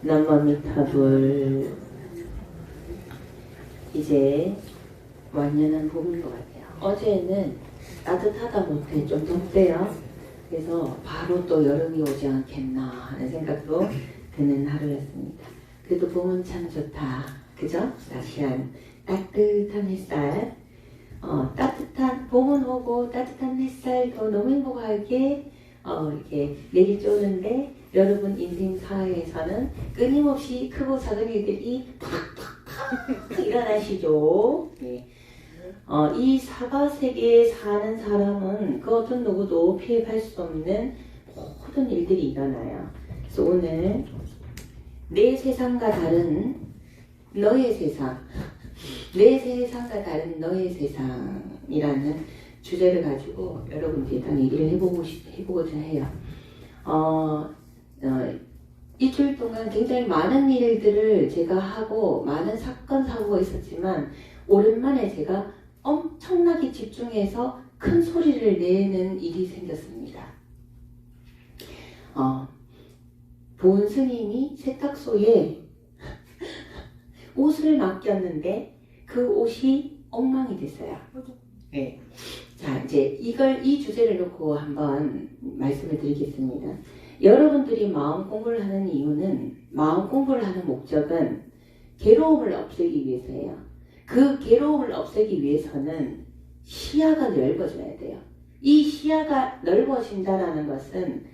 남마미타불 이제 완연한 봄인 것 같아요. 어제는 따뜻하다 못해 좀 덥대요. 그래서 바로 또 여름이 오지 않겠나 하는 생각도 드는 하루였습니다. 그래도 봄은 참 좋다. 그죠? 날씨한 따뜻한 햇살. 따뜻한 봄은 오고 따뜻한 햇살도 너무 행복하게 이렇게 내리쬐는데 여러분 인생사에서는 끊임없이 크고 작은 일들이 팍팍팍 일어나시죠. 네. 이 사바세계에 사는 사람은 그 어떤 누구도 피해갈 수 없는 모든 일들이 일어나요. 그래서 오늘 내 세상과 다른 너의 세상, 내 세상과 다른 너의 세상이라는 주제를 가지고 여러분들이랑 얘기를 해보고자 해요. 일주일 동안 굉장히 많은 일들을 제가 하고 많은 사건 사고가 있었지만 오랜만에 제가 엄청나게 집중해서 큰 소리를 내는 일이 생겼습니다. 보은 스님이 세탁소에 옷을 맡겼는데 그 옷이 엉망이 됐어요. 네. 자, 이제 이 주제를 놓고 한번 말씀을 드리겠습니다. 여러분들이 마음 공부를 하는 이유는, 마음 공부를 하는 목적은 괴로움을 없애기 위해서예요. 그 괴로움을 없애기 위해서는 시야가 넓어져야 돼요. 이 시야가 넓어진다는 것은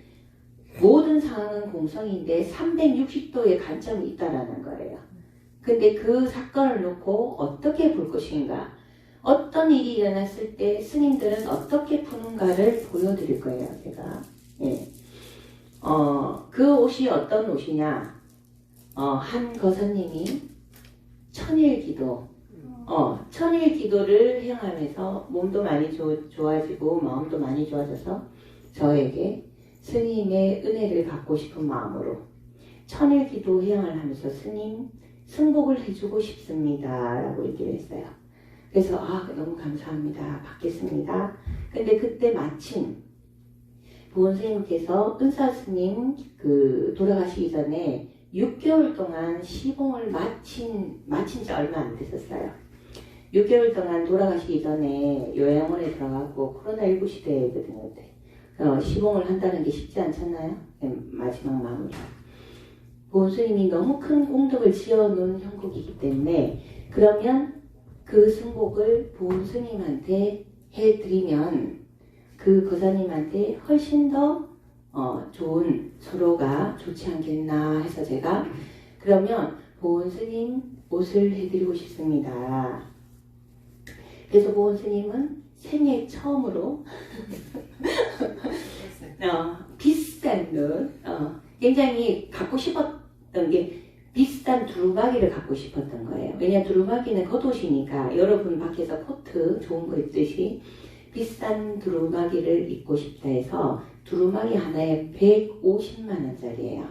모든 상황은 공성인데 360도의 관점이 있다라는 거예요. 근데 그 사건을 놓고 어떻게 볼 것인가, 어떤 일이 일어났을 때 스님들은 어떻게 푸는가를 보여드릴 거예요, 제가. 예. 그 옷이 어떤 옷이냐? 한 거사님이 천일기도, 천일기도를 행하면서 몸도 많이 좋아지고 마음도 많이 좋아져서 저에게 스님의 은혜를 받고 싶은 마음으로 천일기도 행을 하면서 스님 승복을 해주고 싶습니다 라고 얘기를 했어요. 그래서 너무 감사합니다, 받겠습니다. 근데 그때 마침 보은 스님께서 은사 스님 돌아가시기 전에 6개월 동안 시봉을 마친 지 얼마 안 됐었어요. 6개월 동안 돌아가시기 전에 요양원에 들어가고 코로나19 시대거든요. 시봉을 한다는 게 쉽지 않잖아요. 마지막 마무리. 보은 스님이 너무 큰功德을 지어놓은 형국이기 때문에 그러면 그 승복을 보은 스님한테 해드리면 그 거사님한테 훨씬 더 좋은, 서로가 좋지 않겠나 해서 제가 그러면 보은 스님 옷을 해드리고 싶습니다. 그래서 보은 스님은 생애 처음으로 비싼 옷, 굉장히 갖고 싶었던 게 비싼 두루마기를 갖고 싶었던 거예요. 왜냐하면 두루마기는 겉옷이니까 여러분 밖에서 코트 좋은 거 입듯이 비싼 두루마기를 입고 싶다 해서 두루마기 하나에 150만원짜리예요.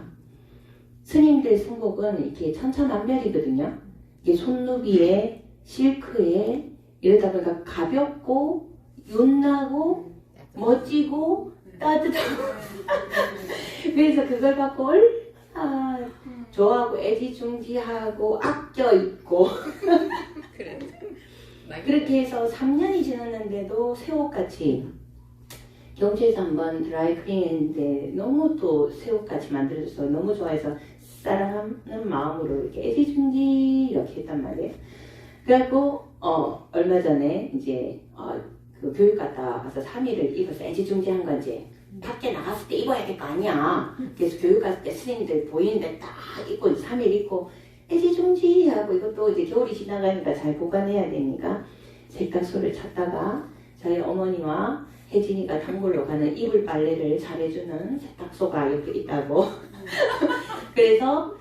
스님들 승복은 이렇게 천차만별이거든요. 이게 손누비에 실크에 이러다 보니까 가볍고 윤나고 멋지고 따뜻하고 그래서 그걸 갖고 얼마나 좋아하고 애지중지하고 아껴 입고 그렇게 해서 3년이 지났는데도 새 옷같이 경주에서 한번 드라이클링 했는데 너무 또 새 옷같이 만들어줘서 너무 좋아해서 사랑하는 마음으로 이렇게 애지중지 이렇게 했단 말이에요. 그래갖고 얼마 전에 이제 그 교육 갔다 와서 3일을 입어서 애지중지한 건지 밖에 나갔을 때 입어야 될 거 아니야. 그래서 교육 갔을 때 스님들 보이는데 딱 입고 3일 입고 애지중지하고 이것도 이제 겨울이 지나가니까 잘 보관해야 되니까 세탁소를 찾다가 저희 어머니와 혜진이가 단골로 가는 이불 빨래를 잘해주는 세탁소가 옆에 있다고. 그래서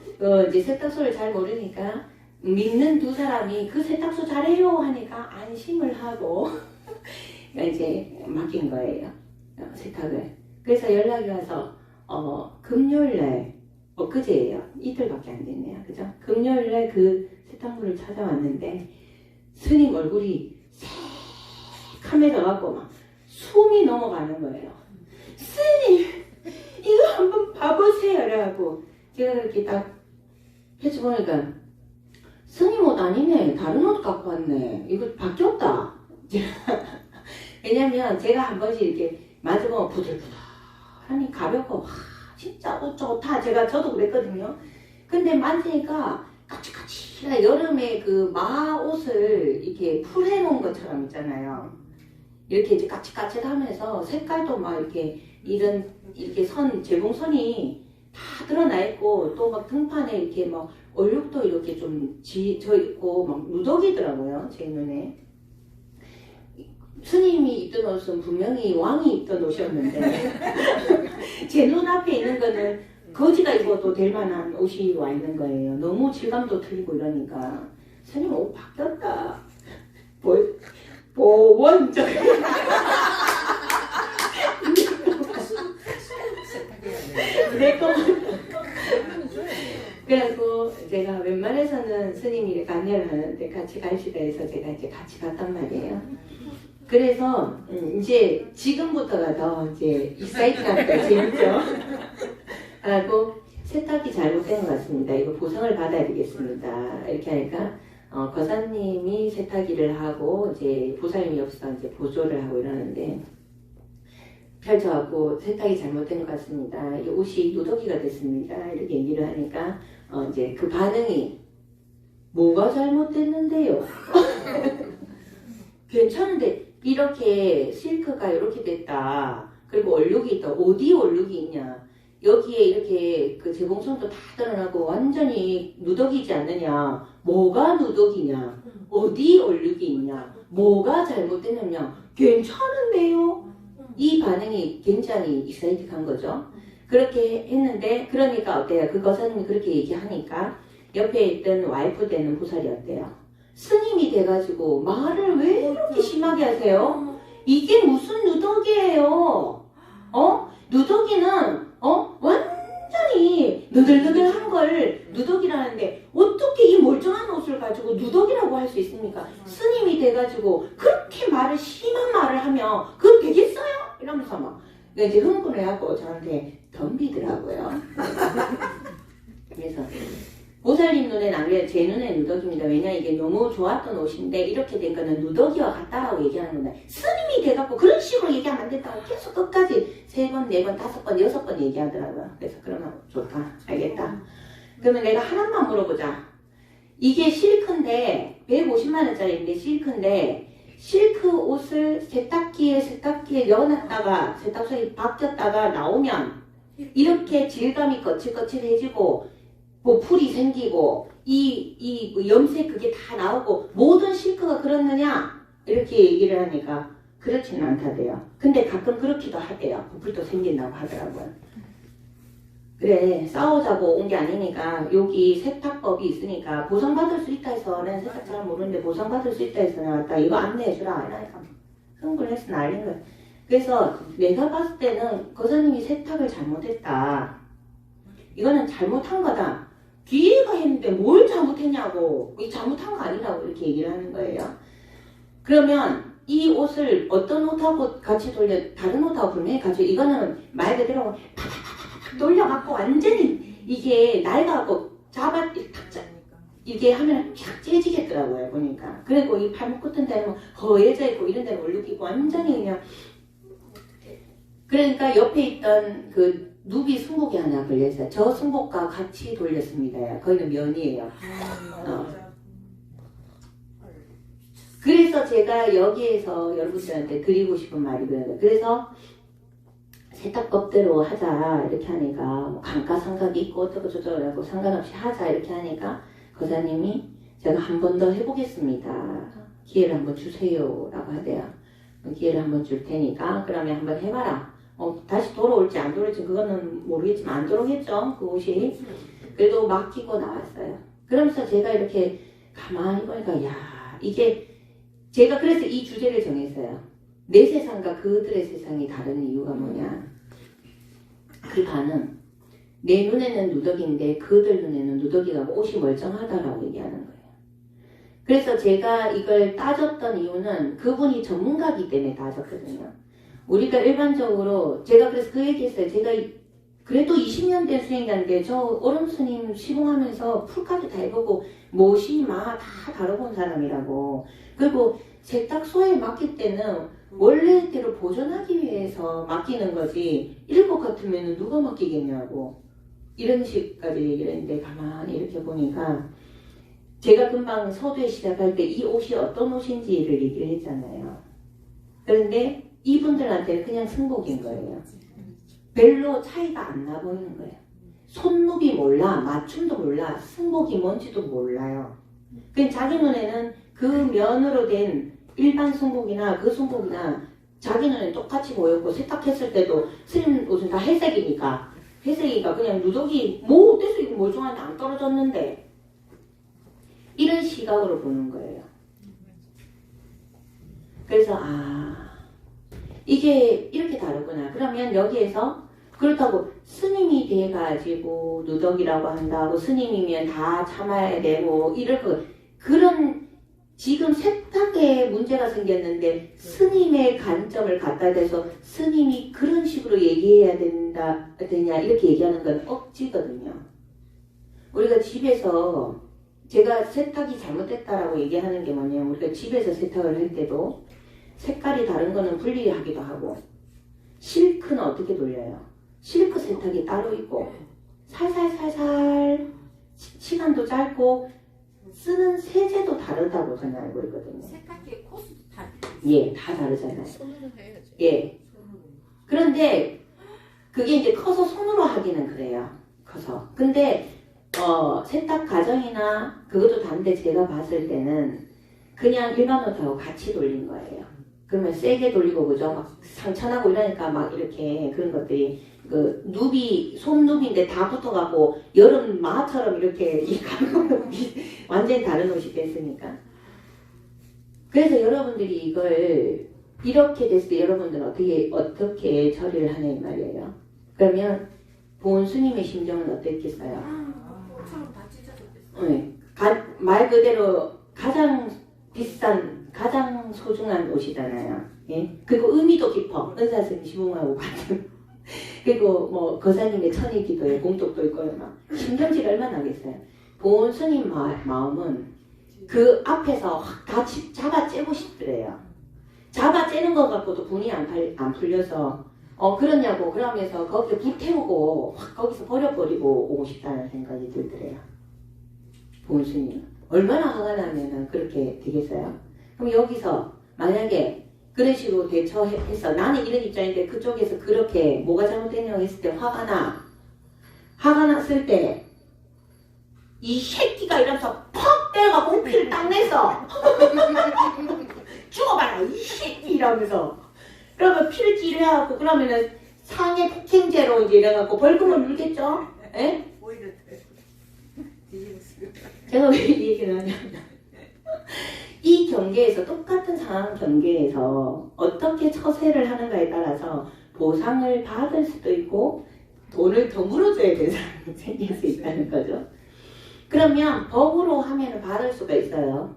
이제 세탁소를 잘 모르니까 믿는 두 사람이 그 세탁소 잘해요 하니까 안심을 하고 이제 맡긴 거예요. 세탁을. 그래서 연락이 와서 금요일날 엊그제예요. 이틀밖에 안 됐네요. 그죠? 금요일날 그 세탁물을 찾아왔는데 스님 얼굴이 새카매져갖고 막 숨이 넘어가는 거예요. 스님! 그래갖고 제가 이렇게 딱 펼쳐보니까 스님 옷 아니네. 다른 옷 갖고 왔네. 이거 바뀌었다. 왜냐면 제가 한 번씩 이렇게 맞으면 부들부들하니 가볍고 와 진짜 옷 좋다. 저도 그랬거든요. 근데 만지니까 까칠까칠한 여름에 그 마옷을 이렇게 풀해놓은 것처럼 있잖아요. 이렇게 이제 까칠까칠하면서 색깔도 막 이렇게 이렇게 재봉선이 다 드러나 있고 또 막 등판에 이렇게 막 얼룩도 이렇게 좀 져 있고 막 누더기더라고요. 제 눈에. 스님이 입던 옷은 분명히 왕이 입던 옷이었는데 제 눈앞에 있는 거는 거지가 입어도 될 만한 옷이 와 있는 거예요. 너무 질감도 틀리고 이러니까 스님 옷 바뀌었다. 보원적 내거 그래갖고 제가 웬만해서는 스님이 안내를 하는데 같이 가시다 해서 제가 이제 같이 갔단 말이에요. 그래서 이제 지금부터가 더 이제 익사이트하니까 재밌죠? 하고 세탁이 잘못된 것 같습니다. 이거 보상을 받아야 되겠습니다. 이렇게 하니까 거사님이 세탁기를 하고 이제 보살님이 없어서 이제 보조를 하고 이러는데 펼쳐갖고 세탁이 잘못된 것 같습니다. 이 옷이 누더기가 됐습니다. 이렇게 얘기를 하니까 이제 그 반응이 뭐가 잘못됐는데요? 괜찮은데 이렇게 실크가 이렇게 됐다. 그리고 얼룩이 있다. 어디 얼룩이 있냐? 여기에 이렇게 그 재봉선도 다 드러나고 완전히 누더기지 않느냐? 뭐가 누더기냐? 어디 얼룩이 있냐? 뭐가 잘못됐느냐? 괜찮은데요? 이 반응이 굉장히 익사이트한 거죠. 그렇게 했는데 그러니까 어때요? 그 거사님이 그렇게 얘기하니까 옆에 있던 와이프 되는 보살이 어때요? 스님이 돼가지고 말을 왜 이렇게 심하게 하세요? 이게 무슨 누더기예요? 누더기는 완전히 느들느들한 걸 누더기라는데 어떻게 이 멀쩡한 옷을 가지고 누더기라고 할 수 있습니까? 스님이 돼가지고 그렇게 심한 말을 하면 그거 되겠어요? 이러면서 막 이제 흥분을 해갖고 저한테 덤비더라고요. 그래서 보살님 눈에는 안 그래요. 제 눈에는 누더기입니다. 왜냐 이게 너무 좋았던 옷인데 이렇게 된 거는 누더기와 같다라고 얘기하는 건데 스님이 돼갖고 그런 식으로 얘기하면 안 된다고 계속 끝까지 3번, 4번, 5번, 6번 얘기하더라고요. 그래서 그러면 좋다. 알겠다. 그러면 내가 하나만 물어보자. 이게 실크인데 150만 원짜리인데 실크인데 실크 옷을 세탁기에 넣어놨다가 세탁소에 바뀌었다가 나오면 이렇게 질감이 거칠거칠해지고 뭐 풀이 생기고 이 염색 그게 다 나오고 모든 실크가 그렇느냐 이렇게 얘기를 하니까 그렇지는 않다대요. 근데 가끔 그렇기도 하대요. 부풀도 생긴다고 하더라고요. 그래 싸우자고 온 게 아니니까 여기 세탁법이 있으니까 보상받을 수 있다 해서는 세탁 잘 모르는데 보상받을 수 있다 해서 나왔다. 이거 안내해주라 이러니까 흥분을 해서 난린 거예요. 그래서 내가 봤을 때는 거사님이 세탁을 잘못했다. 이거는 잘못한 거다. 뒤에가 했는데 뭘 잘못했냐고 이 잘못한 거 아니라고 이렇게 얘기를 하는 거예요. 그러면 이 옷을 어떤 옷하고 같이 다른 옷하고 분명히 같이 이거는 말 그대로 팍팍팍팍 돌려갖고 완전히 이게 낡아갖고 이게 하면 쫙 째지겠더라고요 보니까. 그리고 이 발목 끝은 데는 허해져 있고 이런 데는 얼룩이 있고 완전히 그냥 그러니까 옆에 있던 그 누비 승복이 하나 걸려있어요. 저 승복과 같이 돌렸습니다. 거기는 면이에요. 그래서 제가 여기에서 여러분들한테 드리고 싶은 말이 그래요. 그래서 세탁법대로 하자 이렇게 하니까 뭐 감가상각이 있고 어쩌고 저쩌고 하고 상관없이 하자 이렇게 하니까 거사님이 제가 한 번 더 해보겠습니다. 기회를 한번 주세요 라고 하대요. 기회를 한번 줄 테니까 그러면 한번 해봐라. 다시 돌아올지 안 돌아올지 그거는 모르겠지만 안 돌아오겠죠 그 옷이. 그래도 맡기고 나왔어요. 그러면서 제가 이렇게 가만히 보니까 야 이게 제가 그래서 이 주제를 정했어요. 내 세상과 그들의 세상이 다른 이유가 뭐냐. 그 반응. 내 눈에는 누더기인데 그들 눈에는 누더기가 옷이 멀쩡하다라고 얘기하는 거예요. 그래서 제가 이걸 따졌던 이유는 그분이 전문가이기 때문에 따졌거든요. 우리가 일반적으로 제가 그래서 그 얘기했어요. 제가 그래도 20년 된 수행자인데 저 오름 스님 시봉하면서 풀까지 다 해보고 못이 마 다 다뤄본 사람이라고. 그리고 세탁소에 맡길 때는 원래대로 보존하기 위해서 맡기는 거지 이럴 것 같으면 누가 맡기겠냐고 이런 식까지 얘기를 했는데 가만히 이렇게 보니까 제가 금방 서두에 시작할 때 이 옷이 어떤 옷인지를 얘기를 했잖아요. 그런데 이분들한테는 그냥 승복인 거예요. 별로 차이가 안 나 보이는 거예요. 손목이 몰라, 맞춤도 몰라, 승복이 뭔지도 몰라요. 그냥 자기 눈에는 그 면으로 된 일반 승복이나 그 승복이나 자기 눈에 똑같이 보였고 세탁했을 때도 스님 옷은 다 회색이니까 그냥 누더기 뭐 어때서 이거 멀쩡한데 안 떨어졌는데 이런 시각으로 보는 거예요. 그래서 이게 이렇게 다르구나. 그러면 여기에서 그렇다고 스님이 돼가지고 누더기라고 한다고 스님이면 다 참아야 되고 이럴 거 그런 지금 세탁에 문제가 생겼는데 스님의 관점을 갖다 대서 스님이 그런 식으로 얘기해야 되냐 이렇게 얘기하는 건 억지거든요. 우리가 집에서 제가 세탁이 잘못됐다라고 얘기하는 게 뭐냐면 우리가 집에서 세탁을 할 때도 색깔이 다른 거는 분리하기도 하고 실크는 어떻게 돌려요? 실크 세탁이 따로 있고 살살살살 시간도 짧고 쓰는 세제도 다르다고 저는 알고 있거든요. 세탁기의 코스도 다 예, 다 다르잖아요. 손으로 해야죠. 예. 그런데 그게 이제 커서 손으로 하기는 그래요. 커서. 근데 세탁 과정이나 그것도 다른데 제가 봤을 때는 그냥 일반 옷하고 같이 돌린 거예요. 그러면 세게 돌리고 그죠? 막 상처나고 이러니까 막 이렇게 그런 것들이 그 누비 손누비인데 다 붙어갖고 여름 마처럼 이렇게 이 완전히 다른 옷이 됐으니까. 그래서 여러분들이 이걸 이렇게 됐을 때 여러분들은 어떻게 처리를 하냐 이 말이에요. 그러면 보은 스님의 심정은 어땠겠어요? 처럼 다 찢어졌겠어요. 네. 말 그대로 가장 비싼 가장 소중한 옷이잖아요. 예? 그리고 의미도 깊어. 은사스님 시봉하고 같은. 그리고 뭐 거사님의 천일기도에 공덕도 있고요. 막 심정지가 얼마나 나겠어요. 보은 스님 마음은 그 앞에서 확 다 잡아째고 싶더래요. 잡아째는 것 갖고도 분이 안 풀려서 그러냐고 그러면서 거기에 불태우고 확 거기서 버려버리고 오고 싶다는 생각이 들더래요. 보은 스님 얼마나 화가 나면은 그렇게 되겠어요? 그럼 여기서 만약에 그런 식으로 대처해서 나는 이런 입장인데 그쪽에서 그렇게 뭐가 잘못됐냐고 했을 때 화가 났을 때 이 새끼가 이러면서 퍽 때려갖고 피를 딱 내서 죽어봐라 이 새끼 이러면서 그러면 피를 찌르해갖고 그러면은 상해 폭행죄로 이제 이래갖고 벌금을 물겠죠? 예? 오히려 제가 왜 이 얘기를 하냐면 이 경계에서 똑같은 상황 경계에서 어떻게 처세를 하는가에 따라서 보상을 받을 수도 있고 돈을 더 물어줘야 되는 사람이 생길 수 있다는 거죠. 그러면 법으로 하면 받을 수가 있어요.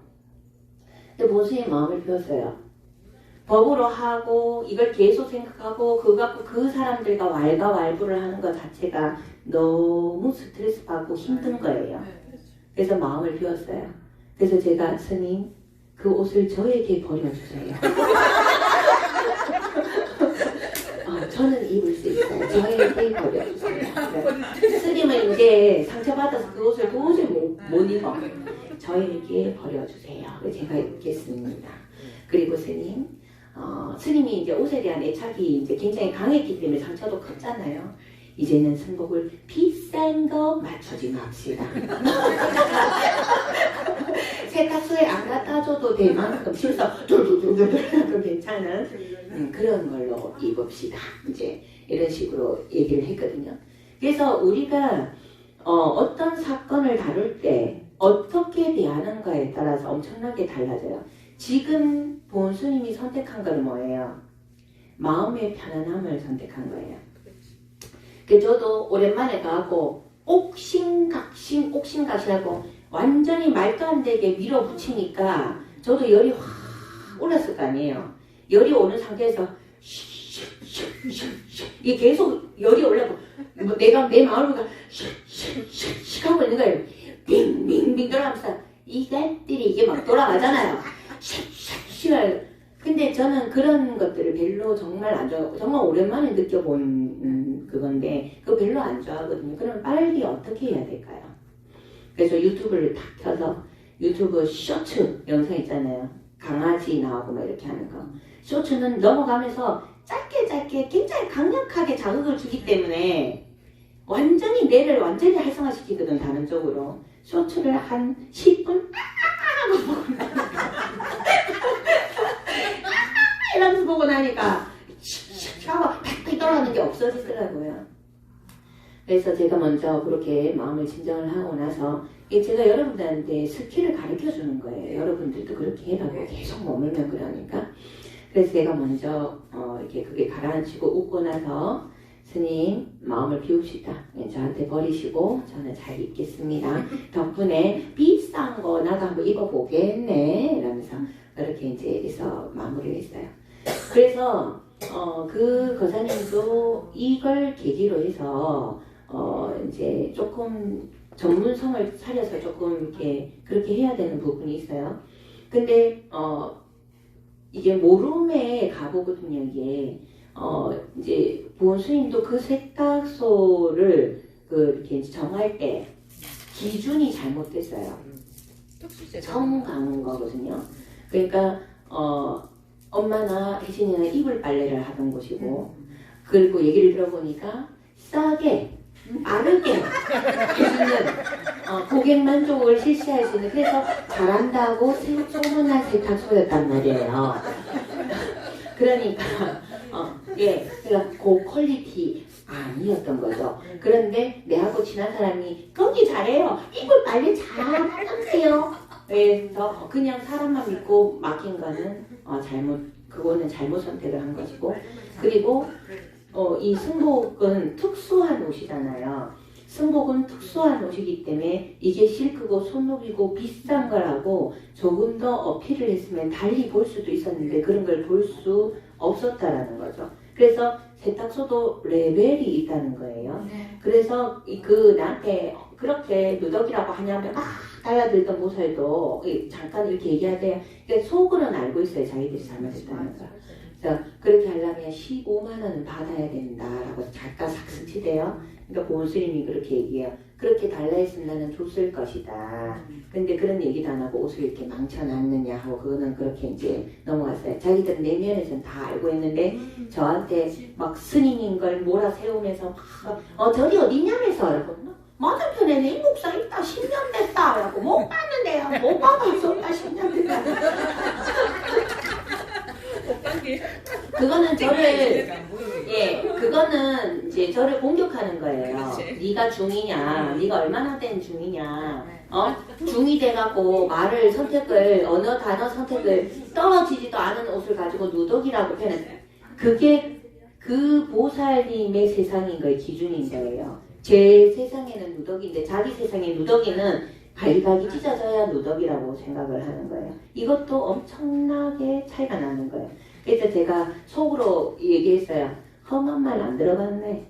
근데 보수의 마음을 비웠어요. 법으로 하고 이걸 계속 생각하고 그거 갖고 그 사람들과 왈가왈부를 하는 것 자체가 너무 스트레스 받고 힘든 거예요. 그래서 마음을 비웠어요. 그래서 제가 스님 그 옷을 저에게 버려주세요. 저는 입을 수 있어요. 저에게 버려주세요. 스님은 이제 상처받아서 그 옷을 도저히 못 입어. 저에게 버려주세요. 제가 입겠습니다. 그리고 스님이 이제 옷에 대한 애착이 이제 굉장히 강했기 때문에 상처도 컸잖아요. 이제는 승복을 비싼 거 맞춰지 맙시다. 세탁소에 안 갖다 줘도 될 만큼 실서 둘둘둘둘 괜찮은 그런 걸로 입읍시다. 이제 이런 식으로 얘기를 했거든요. 그래서 우리가 어떤 사건을 다룰 때 어떻게 대하는가에 따라서 엄청나게 달라져요. 지금 보은 스님이 선택한 건 뭐예요? 마음의 편안함을 선택한 거예요. 그래서 저도 오랜만에 가고 옥신각신하고 완전히 말도 안 되게 밀어붙이니까 저도 열이 확 올랐을 거 아니에요. 열이 오는 상태에서 이게 계속 열이 올라고 뭐 내가 내 마음을 보니까 슉슉슉 하고 있는 거예요. 빙빙빙 돌아가면서 이것들이 이게 막 돌아가잖아요. 슉슉슉. 근데 저는 그런 것들을 별로 정말 안 좋아하고 정말 오랜만에 느껴본 그건데 그거 별로 안 좋아하거든요. 그럼 빨리 어떻게 해야 될까요? 그래서 유튜브를 탁 켜서 유튜브 쇼츠 영상 있잖아요. 강아지 나오고 막 이렇게 하는 거. 쇼츠는 넘어가면서 짧게 굉장히 강력하게 자극을 주기 때문에 완전히 뇌를 완전히 활성화시키거든. 다른 쪽으로 쇼츠를 한 10분 이러면서 보고 나니까 하고 팍팍 떨어가는 게 없어지더라고요. 그래서 제가 먼저 그렇게 마음을 진정을 하고 나서 제가 여러분들한테 스킬을 가르쳐 주는 거예요. 여러분들도 그렇게 해라고 계속 머물면 그러니까. 그래서 제가 먼저 이렇게 그게 가라앉히고 웃고 나서 스님 마음을 비웁시다. 저한테 버리시고 저는 잘 있겠습니다. 덕분에 비싼 거 나도 한번 입어보겠네 이러면서 그렇게 이제 해서 마무리를 했어요. 그래서 그 거사님도 이걸 계기로 해서 이제 조금 전문성을 차려서 조금 이렇게 그렇게 해야 되는 부분이 있어요. 근데 이게 모름에 가보거든요. 이게 이제 보온 스님도 그 세탁소를 이렇게 정할 때 기준이 잘못됐어요. 처음 가는 거거든요. 그러니까 엄마나 혜진이는 이불 빨래를 하던 곳이고 그리고 얘기를 들어보니까 싸게 빠르게 해주는 고객 만족을 실시할 수 있는 그래서 잘한다고 소문난 세탁소였단 말이에요. 그러니까 그러니까 고퀄리티 아니었던 거죠. 그런데 내하고 친한 사람이 거기 잘해요. 이불 빨래 잘하세요. 그래서 그냥 사람만 믿고 맡긴 거는 그거는 잘못 선택을 한 것이고 그리고 이 승복은 특수한 옷이잖아요. 승복은 특수한 옷이기 때문에 이게 실크고 손목이고 비싼 거라고 조금 더 어필을 했으면 달리 볼 수도 있었는데 그런 걸 볼 수 없었다라는 거죠. 그래서 세탁소도 레벨이 있다는 거예요. 그래서 나한테 그렇게 누더기라고 하냐면 막 달라들던 모살도 잠깐 이렇게 얘기하대요. 그러니까 속으로는 알고 있어요. 자기들이 잘못했다는 거. 그래서 그렇게 하려면 15만 원은 받아야 된다라고 잠깐 삭스치대요. 그러니까 보온스님이 그렇게 얘기해요. 그렇게 달라 했으면 나는 줬을 것이다. 근데 그런 얘기도 안 하고 옷을 이렇게 망쳐놨느냐 하고 그거는 그렇게 이제 넘어갔어요. 자기들은 내면에서는 다 알고 있는데 저한테 막 스님인 걸 몰아세우면서 막 절이 어디냐면서 라고 맞은편에는 이 목사 있다 10년 됐다 라고 못 봤는데요. 못 봐봤어 10년 됐다. 그거는 그거는 이제 저를 공격하는 거예요. 네가 중이냐, 네가 얼마나 된 중이냐, 중이 돼갖고 말을 선택을 어느 단어 선택을 떨어지지도 않은 옷을 가지고 누더기라고 표현했어요. 그게 그 보살님의 세상인 거예요, 기준인 거예요. 제 세상에는 누더기인데 자기 세상에 누더기는 발각이 찢어져야 누더기라고 생각을 하는 거예요. 이것도 엄청나게 차이가 나는 거예요. 그래서 제가 속으로 얘기했어요. 험한 말 안 들어갔네.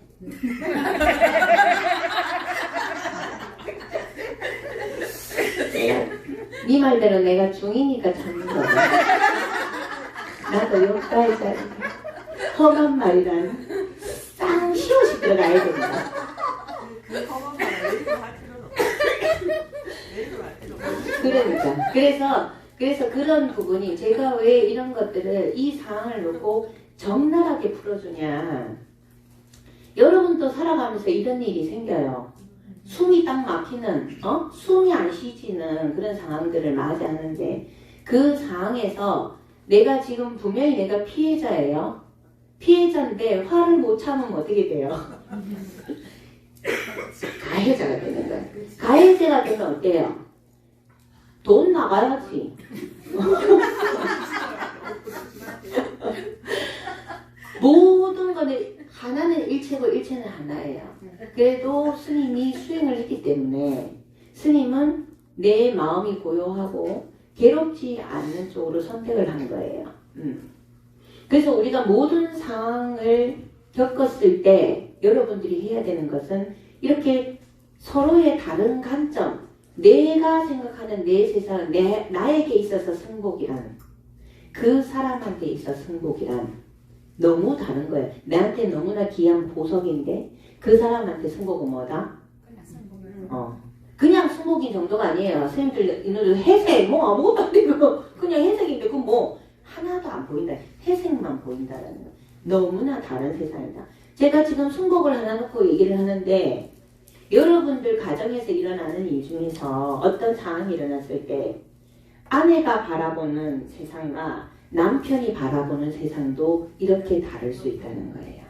네 말대로 내가 중이니까 참는 거야. 나도 욕까지 험한 말이란 쌍시옷이 들어가야 된다. 그러니까 그래서 그런 부분이 제가 왜 이런 것들을 이 상황을 놓고 적나라하게 풀어주냐. 여러분도 살아가면서 이런 일이 생겨요. 숨이 딱 막히는 숨이 안 쉬지는 그런 상황들을 맞이하는데 그 상황에서 내가 지금 분명히 내가 피해자예요. 피해자인데 화를 못 참으면 어떻게 돼요? 가해자가 되는 거예요. 가해자가 되면 어때요? 돈 나가야지. 모든 거는 하나는 일체고 일체는 하나예요. 그래도 스님이 수행을 했기 때문에 스님은 내 마음이 고요하고 괴롭지 않는 쪽으로 선택을 한 거예요. 그래서 우리가 모든 상황을 겪었을 때 여러분들이 해야 되는 것은 이렇게 서로의 다른 관점, 내가 생각하는 내 세상, 나에게 있어서 승복이란, 그 사람한테 있어 승복이란 너무 다른 거예요. 나한테 너무나 귀한 보석인데 그 사람한테 승복은 뭐다? 그냥 성공을. 그냥 승복인 정도가 아니에요. 선생님들 이놈들 회색 뭐 아무것도 안 되고 그냥 회색인데 그 뭐 하나도 안 보인다. 회색만 보인다라는 거. 너무나 다른 세상이다. 제가 지금 승복을 하나 놓고 얘기를 하는데 여러분들 가정에서 일어나는 일 중에서 어떤 상황이 일어났을 때 아내가 바라보는 세상과 남편이 바라보는 세상도 이렇게 다를 수 있다는 거예요.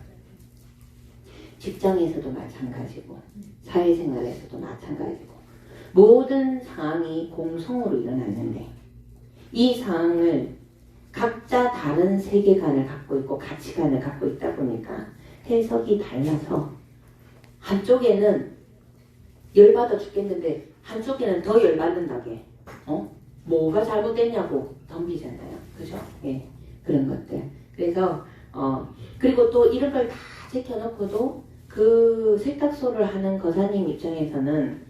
직장에서도 마찬가지고 사회생활에서도 마찬가지고 모든 상황이 공성으로 일어났는데 이 상황을 각자 다른 세계관을 갖고 있고 가치관을 갖고 있다 보니까 해석이 달라서 한쪽에는 열받아 죽겠는데 한쪽에는 더 열받는다게 뭐가 잘못됐냐고 덤비잖아요. 그죠? 예, 그런 것들. 그래서 그리고 또 이런 걸 다 제껴놓고도 그 세탁소를 하는 거사님 입장에서는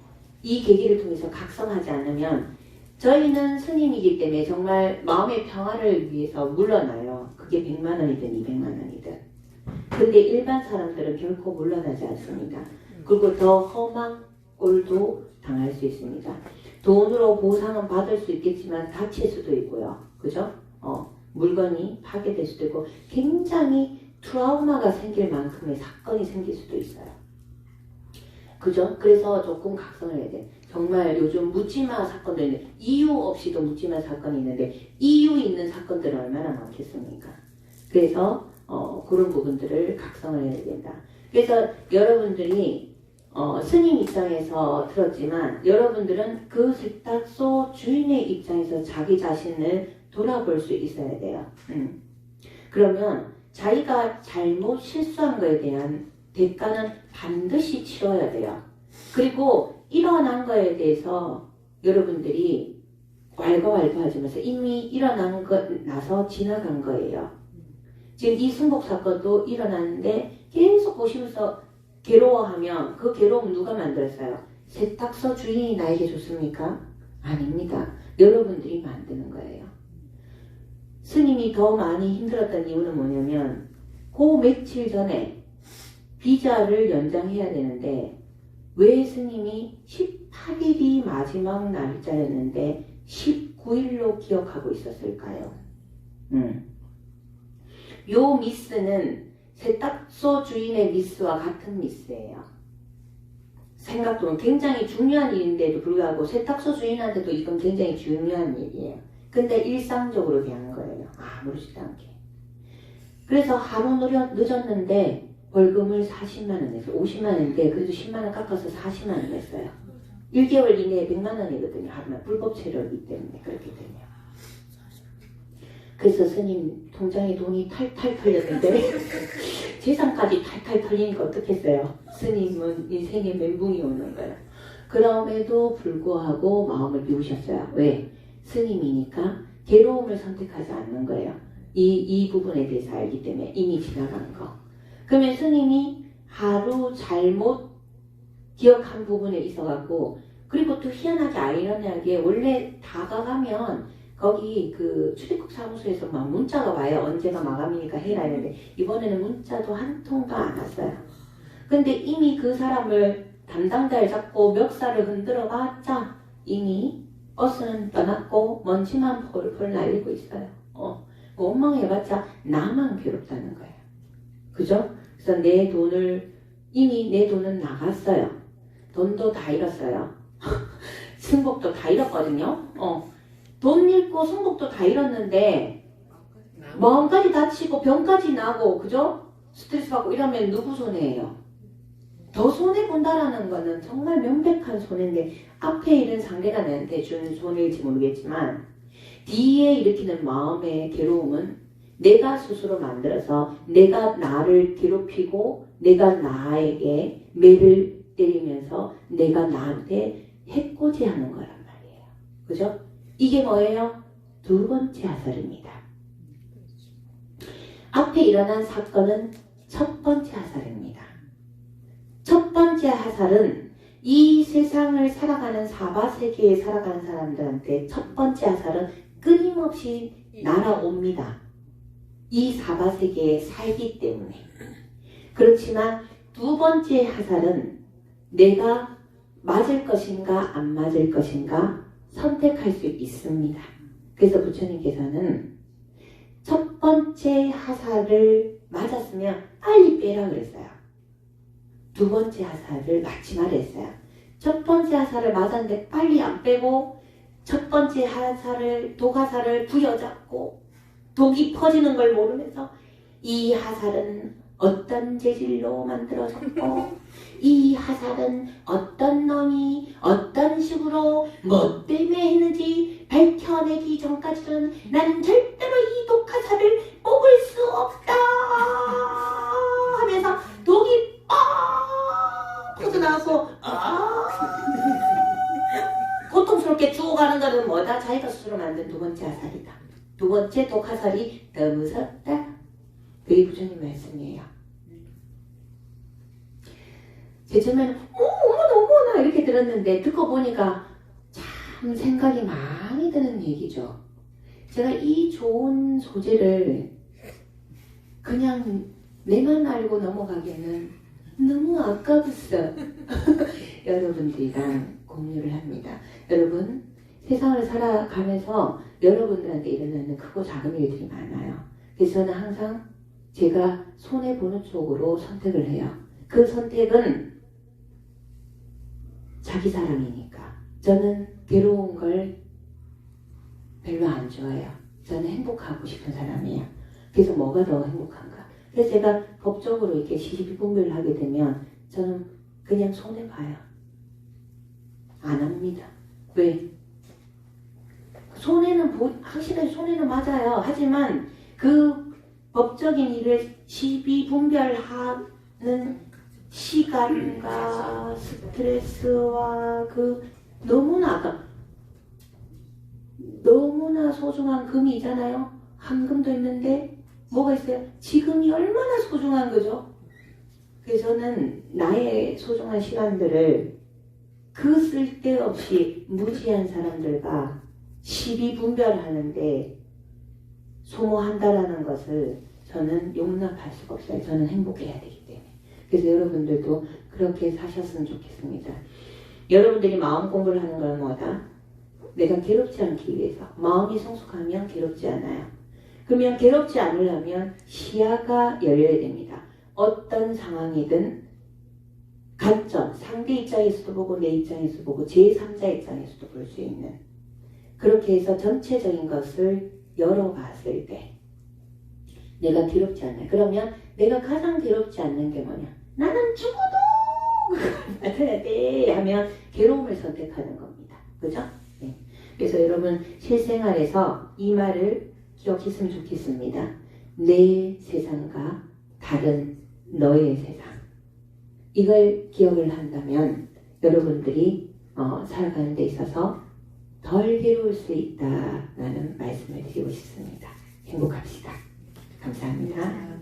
이 계기를 통해서 각성하지 않으면 저희는 스님이기 때문에 정말 마음의 평화를 위해서 물러나요. 그게 100만 원이든 200만 원이든. 근데 일반 사람들은 결코 물러나지 않습니다. 그리고 더 험한 꼴도 당할 수 있습니다. 돈으로 보상은 받을 수 있겠지만 다칠 수도 있고요. 그죠? 물건이 파괴될 수도 있고 굉장히 트라우마가 생길 만큼의 사건이 생길 수도 있어요. 그죠? 그래서 조금 각성을 해야 돼. 정말 요즘 묻지마 사건도 있는데 이유 없이도 묻지마 사건이 있는데 이유 있는 사건들은 얼마나 많겠습니까? 그래서 그런 부분들을 각성을 해야 된다. 그래서 여러분들이 스님 입장에서 들었지만 여러분들은 그 세탁소 주인의 입장에서 자기 자신을 돌아볼 수 있어야 돼요. 그러면 자기가 잘못 실수한 거에 대한 대가는 반드시 치러야 돼요. 그리고 일어난 거에 대해서 여러분들이 왈가왈부하면서 이미 일어난 거 나서 지나간 거예요. 지금 이 승복 사건도 일어났는데 계속 보시면서 괴로워하면 그 괴로움 누가 만들었어요? 세탁소 주인이 나에게 줬습니까? 아닙니다. 여러분들이 만드는 거예요. 스님이 더 많이 힘들었던 이유는 뭐냐면 그 며칠 전에 비자를 연장해야 되는데 왜 스님이 18일이 마지막 날짜였는데 19일로 기억하고 있었을까요? 요 미스는 세탁소 주인의 미스와 같은 미스예요. 생각보면 굉장히 중요한 일인데도 불구하고 세탁소 주인한테도 이건 굉장히 중요한 일이에요. 근데 일상적으로 대한 거예요. 아무렇지도 않게. 그래서 하루 늦었는데 벌금을 40만 원 냈어요. 50만 원인데 그래도 10만 원 깎아서 40만 원 냈어요. 1개월 이내에 100만 원이거든요. 하루만 불법 체류이기 때문에 그렇게 되면. 그래서 스님 통장에 돈이 탈탈 털렸는데 재산까지 탈탈 털리니까 어떻겠어요? 스님은 인생에 멘붕이 오는 거예요. 그럼에도 불구하고 마음을 비우셨어요. 왜? 스님이니까 괴로움을 선택하지 않는 거예요. 이 부분에 대해서 알기 때문에 이미 지나간 거. 그러면 스님이 하루 잘못 기억한 부분에 있어갖고 그리고 또 희한하게 아이러니하게 원래 다가가면 거기 그 출입국 사무소에서 막 문자가 와요. 언제가 마감이니까 해라 이랬는데 이번에는 문자도 한 통도 안 왔어요. 근데 이미 그 사람을 담당자를 잡고 멱살을 흔들어 봤자 이미 버스는 떠났고 먼지만 펄펄 날리고 있어요. 원망해봤자 나만 괴롭다는 거예요. 그죠? 그래서 이미 내 돈은 나갔어요. 돈도 다 잃었어요. 승복도 다 잃었거든요. 돈 잃고 승복도 다 잃었는데 마음까지 다치고 병까지 나고 그죠? 스트레스 받고 이러면 누구 손해예요? 더 손해본다라는 거는 정말 명백한 손해인데 앞에 있는 상대가 나한테 준 손해일지 모르겠지만 뒤에 일으키는 마음의 괴로움은 내가 스스로 만들어서 내가 나를 괴롭히고 내가 나에게 매를 때리면서 내가 나한테 해코지하는 거란 말이에요. 그죠? 이게 뭐예요? 두 번째 하설입니다. 앞에 일어난 사건은 첫 번째 하살입니다. 첫 번째 하살은 이 세상을 살아가는 사바세계에 살아가는 사람들한테 첫 번째 하살은 끊임없이 날아옵니다. 이 사바세계에 살기 때문에. 그렇지만 두 번째 하살은 내가 맞을 것인가 안 맞을 것인가 선택할 수 있습니다. 그래서 부처님께서는 첫 번째 하살을 맞았으면 빨리 빼라 그랬어요. 두 번째 하살을 맞지 말라 했어요. 첫 번째 하살을 맞았는데 빨리 안 빼고 첫 번째 하살을 독하살을 부여잡고 독이 퍼지는 걸 모르면서 이 하살은 어떤 재질로 만들어졌고 이 하살은 어떤 놈이 어떤 식으로 뭐 때문에 했는지 밝혀내기 전까지는 나는 절대로 이 독하살을 뽑을 수 없다 하면서 독이 퍼져나와서 고통스럽게 죽어가는 것은 뭐다? 자기가 스스로 만든 두 번째 하살이다. 두 번째 독하살이 더 무섭다. 그게 부처님 말씀이에요. 제 처음에는 어머나 이렇게 들었는데 듣고 보니까 참 생각이 많이 드는 얘기죠. 제가 이 좋은 소재를 그냥 내만 알고 넘어가기에는 너무 아까웠어. 여러분들이랑 공유를 합니다. 여러분 세상을 살아가면서 여러분들한테 일어나는 크고 작은 일들이 많아요. 그래서 저는 항상 제가 손해보는 쪽으로 선택을 해요. 그 선택은 자기 사랑이니까. 저는 괴로운 걸 별로 안 좋아해요. 저는 행복하고 싶은 사람이에요. 그래서 뭐가 더 행복한가? 그래서 제가 법적으로 이렇게 시비분별을 하게 되면 저는 그냥 손해봐요. 안 합니다. 왜? 손해는 확실하게 손해는 맞아요. 하지만 그 법적인 일을 시비분별하는 시간과 스트레스와 그 너무나 소중한 금이잖아요. 황금도 있는데 뭐가 있어요? 지금이 얼마나 소중한 거죠? 그래서 저는 나의 소중한 시간들을 그 쓸데없이 무지한 사람들과 시비분별하는데 소모한다라는 것을 저는 용납할 수가 없어요. 저는 행복해야 되기 때문에. 그래서 여러분들도 그렇게 사셨으면 좋겠습니다. 여러분들이 마음 공부를 하는 건 뭐다? 내가 괴롭지 않기 위해서. 마음이 성숙하면 괴롭지 않아요. 그러면 괴롭지 않으려면 시야가 열려야 됩니다. 어떤 상황이든 관점, 상대 입장에서도 보고 내 입장에서도 보고 제3자 입장에서도 볼 수 있는, 그렇게 해서 전체적인 것을 열어봤을 때 내가 괴롭지 않아요. 그러면 내가 가장 괴롭지 않는 게 뭐냐? 나는 죽어도 맞아야 돼 하면 괴로움을 선택하는 겁니다. 그죠? 네. 그래서 여러분 실생활에서 이 말을 기억했으면 좋겠습니다. 내 세상과 다른 너의 세상. 이걸 기억을 한다면 여러분들이 살아가는 데 있어서 덜 괴로울 수 있다라는 말씀을 드리고 싶습니다. 행복합시다. 감사합니다.